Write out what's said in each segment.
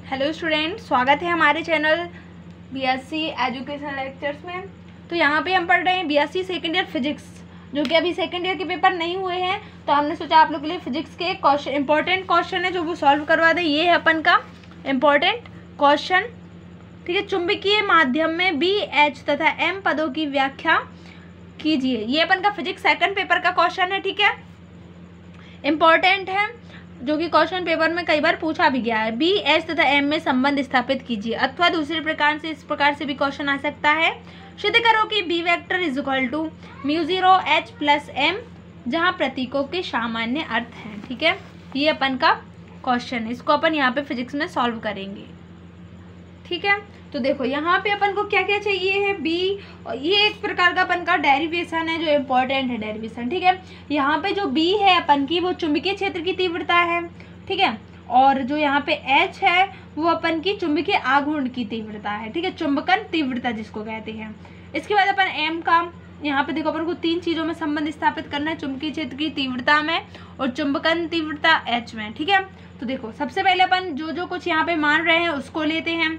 Hello student, स्वागत है हमारे चैनल बीएससी एजुकेशन लेक्चर्स में। तो यहाँ पे हम पढ़ रहे हैं बीएससी सेकेंड ईयर फिजिक्स, जो कि अभी सेकेंड ईयर के पेपर नहीं हुए हैं, तो हमने सोचा आप लोग के लिए फिजिक्स के क्वेश्चन इंपॉर्टेंट क्वेश्चन है जो वो सॉल्व करवा दें। ये है अपन का इम्पॉर्टेंट क्वेश्चन, ठीक है। चुंबकीय माध्यम में बी, एच तथा एम पदों की व्याख्या कीजिए। ये अपन का फिजिक्स सेकंड पेपर का क्वेश्चन है, ठीक है। इम्पॉर्टेंट है, जो कि क्वेश्चन पेपर में कई बार पूछा भी गया है। बी, एच तथा एम में संबंध स्थापित कीजिए, अथवा दूसरे प्रकार से इस प्रकार से भी क्वेश्चन आ सकता है। सिद्ध करो कि B vector is equal to μ0 h plus M, जहाँ प्रतीकों के सामान्य अर्थ हैं, ठीक है। ये अपन का क्वेश्चन है, इसको अपन यहाँ पे फिजिक्स में सॉल्व करेंगे, ठीक है। तो देखो यहाँ पे अपन को क्या क्या चाहिए है। बी, ये एक प्रकार का अपन का डेरिवेशन है जो इम्पोर्टेंट है, डेरिवेशन, ठीक है। यहाँ पे जो बी है अपन की, वो चुंबकीय क्षेत्र की तीव्रता है, ठीक है। और जो यहाँ पे एच है वो अपन की चुंबकीय आघूर्ण की तीव्रता है, ठीक है, चुंबकन तीव्रता जिसको कहते हैं। इसके बाद अपन एम का, यहाँ पे देखो अपन को तीन चीज़ों में संबंध स्थापित करना है, चुंबकीय क्षेत्र की तीव्रता में और चुंबकन तीव्रता एच में, ठीक है। तो देखो सबसे पहले अपन जो कुछ यहाँ पे मान रहे हैं उसको लेते हैं।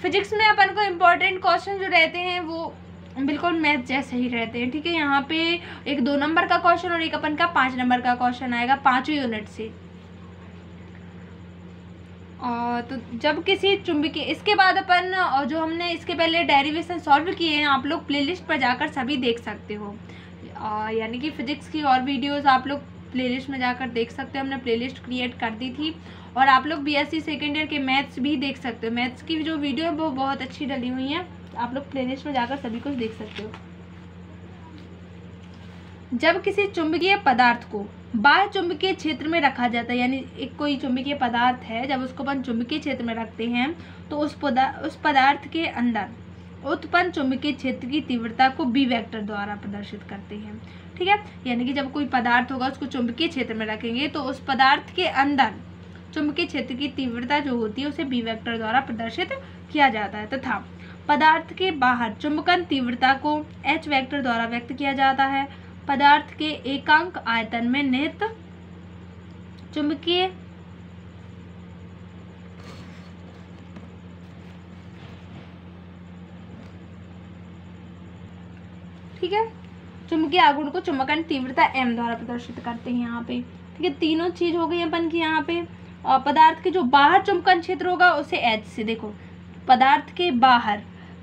फिजिक्स में अपन को इम्पोर्टेंट क्वेश्चन जो रहते हैं वो बिल्कुल मैथ जैसे ही रहते हैं, ठीक है। यहाँ पे एक 2 नंबर का क्वेश्चन और एक अपन का 5 नंबर का क्वेश्चन आएगा 5 यूनिट से। तो जब किसी चुंबकीय, इसके बाद अपन जो हमने इसके पहले डेरिवेशन सॉल्व किए हैं, आप लोग प्लेलिस्ट पर जाकर सभी देख सकते हो। यानी कि फिजिक्स की और वीडियोस आप लोग प्लेलिस्ट में जाकर देख सकते हो। हमने प्लेलिस्ट क्रिएट कर दी थी। और आप लोग बीएससी सेकेंड ईयर के मैथ्स भी देख सकते हो। मैथ्स की जो वीडियो है वो बहुत अच्छी डली हुई है, आप लोग प्लेलिस्ट में जाकर सभी कुछ देख सकते हो। जब किसी चुंबकीय पदार्थ को बाह्य चुंबकीय क्षेत्र में रखा जाता है, यानी एक कोई चुंबकीय पदार्थ है, जब उसको अपन चुंबकीय क्षेत्र में रखते हैं तो उस पदार्थ के अंदर उत्पन्न चुंबकीय क्षेत्र की तीव्रता को बी वेक्टर द्वारा प्रदर्शित करते हैं, ठीक है। यानी कि जब कोई पदार्थ होगा उसको चुंबकीय क्षेत्र में रखेंगे तो उस पदार्थ के अंदर चुंबकीय क्षेत्र की तीव्रता जो होती है उसे बी वेक्टर द्वारा प्रदर्शित किया जाता है, तथा पदार्थ के बाहर चुंबकन तीव्रता को एच वेक्टर द्वारा व्यक्त किया जाता है। पदार्थ के एकांक आयतन में निहित चुंबकीय ठीक है, चुंबकीय आघूर्ण को चुंबकन तीव्रता एम द्वारा प्रदर्शित करते हैं यहाँ पे, ठीक है। तीनों चीज हो गई अपन की यहाँ पे। पदार्थ के जो बाहर चुंबकन क्षेत्र होगा उसे एच से, देखो पदार्थ के बाहर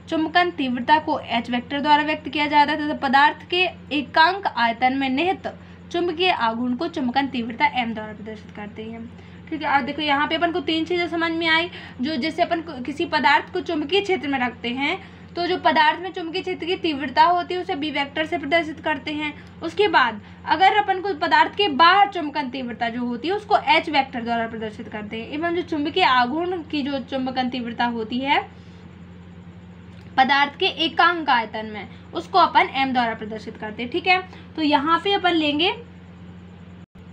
चुंबकन तीव्रता को एच वेक्टर द्वारा व्यक्त किया जाता है, तथा पदार्थ के एकांक आयतन में निहित चुंबकीय आघूर्ण को चुंबकन तीव्रता एम द्वारा प्रदर्शित करते हैं, ठीक है। और देखो यहाँ पे अपन को तीन चीजें समझ में आई। जो जैसे अपन किसी पदार्थ को चुंबकीय क्षेत्र में रखते हैं तो जो पदार्थ में चुंबकीय क्षेत्र की तीव्रता होती है उसे बी वेक्टर से प्रदर्शित करते हैं। उसके बाद अगर अपन को पदार्थ के बाहर चुंबकन तीव्रता जो होती है उसको एच वेक्टर द्वारा प्रदर्शित करते हैं। एवं जो चुंबकीय आघूर्ण की जो चुंबकन तीव्रता होती है पदार्थ के एकांक आयतन में, उसको अपन एम द्वारा प्रदर्शित करते हैं, ठीक है। तो यहाँ पे अपन लेंगे,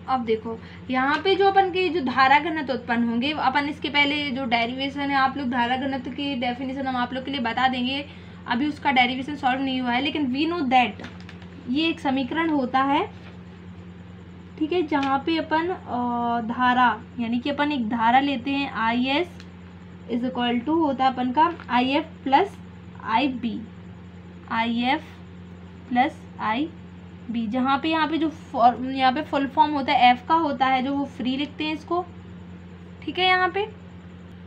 अब देखो यहाँ पे जो अपन की जो धारा घनत्व उत्पन्न होंगे, अपन इसके पहले जो डेरिवेशन है, आप लोग धारा घनत्व की डेफिनेशन हम आप लोग के लिए बता देंगे, अभी उसका डेरिवेशन सॉल्व नहीं हुआ है, लेकिन वी नो दैट ये एक समीकरण होता है, ठीक है, जहाँ पे अपन धारा, यानी कि अपन एक धारा लेते हैं, I S is equal to होता है अपन का I F plus I B, I F plus I B, जहाँ पे यहाँ पे जो यहाँ पे फुल फॉर्म होता है एफ का होता है, जो वो फ्री लिखते हैं इसको, ठीक है, यहाँ पे,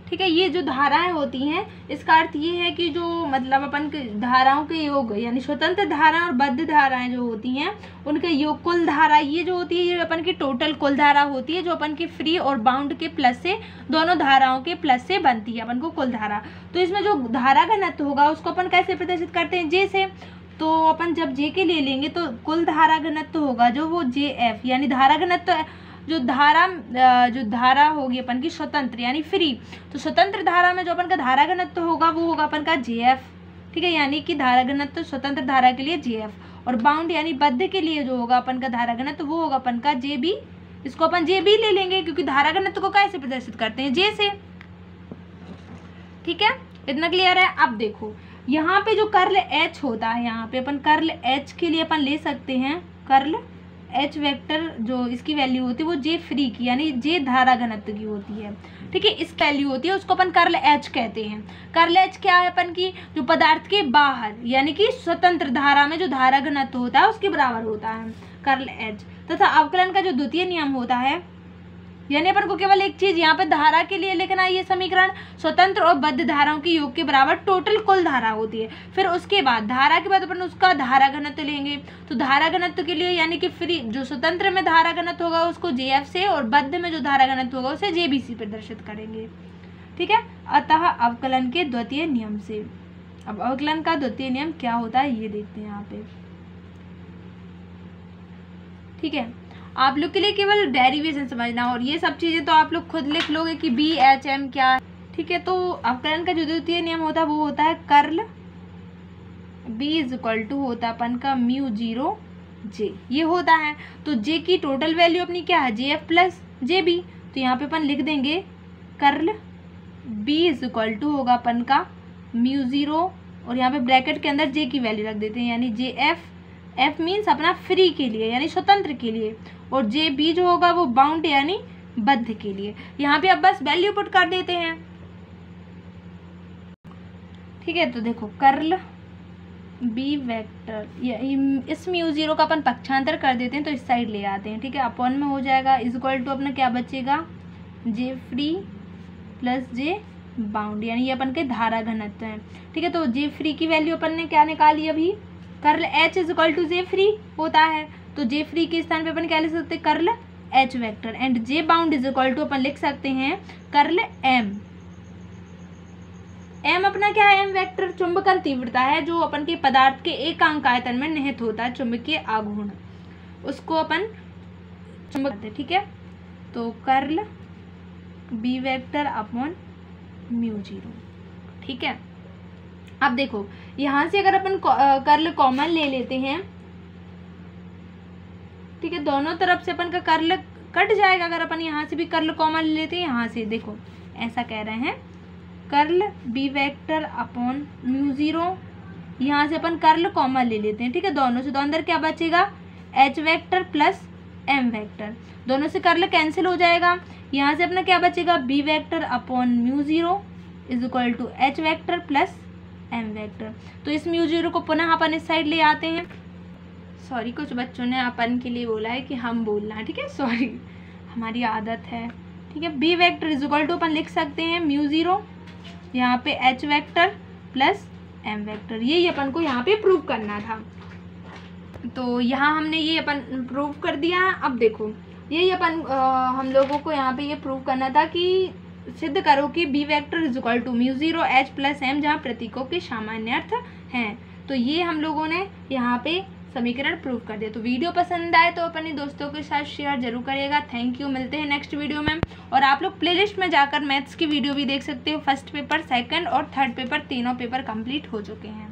ठीक है। ये जो धाराएं होती हैं इसका अर्थ ये है कि जो मतलब अपन के धाराओं के योग, यानी स्वतंत्र धारा और बद्ध धाराएं जो होती हैं उनके योग, कुल धारा ये जो होती है ये अपन की टोटल कुल धारा होती है, जो अपन की फ्री और बाउंड के प्लस से, दोनों धाराओं के प्लस से बनती है अपन को कुल धारा। तो इसमें जो धारा घनत्व होगा उसको अपन कैसे प्रदर्शित करते हैं, जे से। तो अपन जब जे के ले लेंगे तो कुल धारा घनत्व होगा जो वो जे एफ, यानी धारा घनत्व जो धारा होगी अपन की स्वतंत्र यानी फ्री, तो स्वतंत्र धारा में जो अपन का धारा घनत्व होगा वो होगा अपन का जे एफ, ठीक है। यानी कि धारा घनत्व स्वतंत्र धारा के लिए जे एफ, और बाउंड यानी बद्ध के लिए जो होगा अपन का धारा घनत्व वो होगा अपन का जे बी। इसको अपन जे बी ले लेंगे क्योंकि धारा घनत्व को कैसे प्रदर्शित करते हैं, जे से, ठीक है। इतना क्लियर है। अब देखो यहाँ पे जो कर्ल एच होता है, यहाँ पे अपन कर्ल एच के लिए अपन ले सकते हैं कर्ल एच वेक्टर जो इसकी वैल्यू होती है वो जे फ्री की यानी जे धारा घनत्व की होती है, ठीक है। इस वैल्यू होती है उसको अपन कर्ल एच कहते हैं। कर्ल एच क्या है अपन की, जो पदार्थ के बाहर यानी कि स्वतंत्र धारा में जो धारा घनत्व होता है उसके बराबर होता है कर्ल एच। तथा अवकलन का जो द्वितीय नियम होता है, यानी अपन को केवल एक चीज यहाँ पे धारा के लिए लिखना है, ये समीकरण स्वतंत्र और बद्ध धाराओं के योग के बराबर टोटल कुल धारा होती है। फिर उसके बाद धारा के बाद अपन उसका धारा घनत्व लेंगे, तो धारा घनत्व के लिए यानी कि फ्री जो स्वतंत्र में धारा घनत्व होगा उसको जेएफ से और बद्ध में जो धारा घनत्व होगा उसे जेबीसी प्रदर्शित करेंगे, ठीक है। अतः अवकलन के द्वितीय नियम से, अब अवकलन का द्वितीय नियम क्या होता है ये देखते हैं यहाँ पे, ठीक है। आप लोग के लिए केवल डेरिवेशन समझना और ये सब चीजें तो आप लोग खुद लिख लोगे कि बी एच एम क्या है, ठीक है। तो अवकलन का जो द्वितीय नियम होता है वो होता है curl B is equal to होता है अपन का म्यू जीरो जे, ये होता है। तो जे की टोटल वैल्यू अपनी क्या है, J F plus J B, तो यहाँ पे अपन लिख देंगे curl B is equal to होगा अपन का म्यू जीरो और यहाँ पे ब्रैकेट के अंदर जे की वैल्यू रख देते हैं यानी जे एफ, एफ मीन्स अपना फ्री के लिए यानी स्वतंत्र के लिए, और जे बी जो होगा वो बाउंड यानी बद्ध के लिए। यहाँ पे अब बस वैल्यू पुट कर देते हैं, ठीक है। तो देखो कर्ल बी वेक्टर, इस म्यू जीरो का अपन पक्षांतर कर देते हैं तो इस साइड ले आते हैं, ठीक है। अपॉन में हो जाएगा इज इक्वल टू अपना क्या बचेगा, जे फ्री प्लस जे बाउंड, यानी ये अपन के धारा घनत्व है, ठीक है। तो जे फ्री की वैल्यू अपन ने क्या निकाली अभी, curl H is equal to J free होता है, तो जे फ्री के स्थान पे अपन क्या लिख सकते हैं, curl H vector, and J bound is equal to अपन लिख सकते हैं कर्ल एम। एम अपना क्या है, एम वेक्टर चुंबकन तीव्रता है जो अपन के पदार्थ के एकांक आयतन में निहित होता है चुंबकीय आघूर्ण, उसको अपन चुंबक, ठीक है। तो curl B vector upon mu zero, ठीक है। अब देखो यहाँ से अगर अपन कर्ल कॉमन ले लेते हैं, ठीक है, दोनों तरफ से अपन का कर्ल कट जाएगा अगर अपन यहाँ से भी कर्ल कॉमन ले लेते हैं। यहाँ से देखो ऐसा कह रहे हैं curl B vector upon mu zero, यहाँ से अपन कर्ल कॉमन ले लेते हैं, ठीक है, दोनों से। तो अंदर क्या बचेगा, H vector plus M vector, दोनों से कर्ल कैंसिल हो जाएगा। यहाँ से अपना क्या बचेगा, B vector upon mu zero is equal to H vector plus M vector. तो इस म्यू जीरो को पुनः अपन इस साइड ले आते हैं, सॉरी कुछ बच्चों ने अपन के लिए बोला है कि हम बोलना है, ठीक है, सॉरी हमारी आदत है, ठीक है। B vector is equal to अपन लिख सकते हैं म्यू जीरो, यहाँ पे H vector plus M vector, यही अपन को यहाँ पे प्रूव करना था। तो यहाँ हमने ये अपन प्रूव कर दिया। अब देखो यही अपन हम लोगों को यहाँ पे ये प्रूव करना था कि सिद्ध करो कि B vector is equal to mu zero H plus M जहाँ प्रतीकों के सामान्य अर्थ हैं। तो ये हम लोगों ने यहाँ पे समीकरण प्रूव कर दिया। तो वीडियो पसंद आए तो अपने दोस्तों के साथ शेयर जरूर करिएगा। थैंक यू, मिलते हैं नेक्स्ट वीडियो में। और आप लोग प्लेलिस्ट में जाकर मैथ्स की वीडियो भी देख सकते हो, फर्स्ट पेपर, सेकंड और थर्ड पेपर, तीनों पेपर कंप्लीट हो चुके हैं।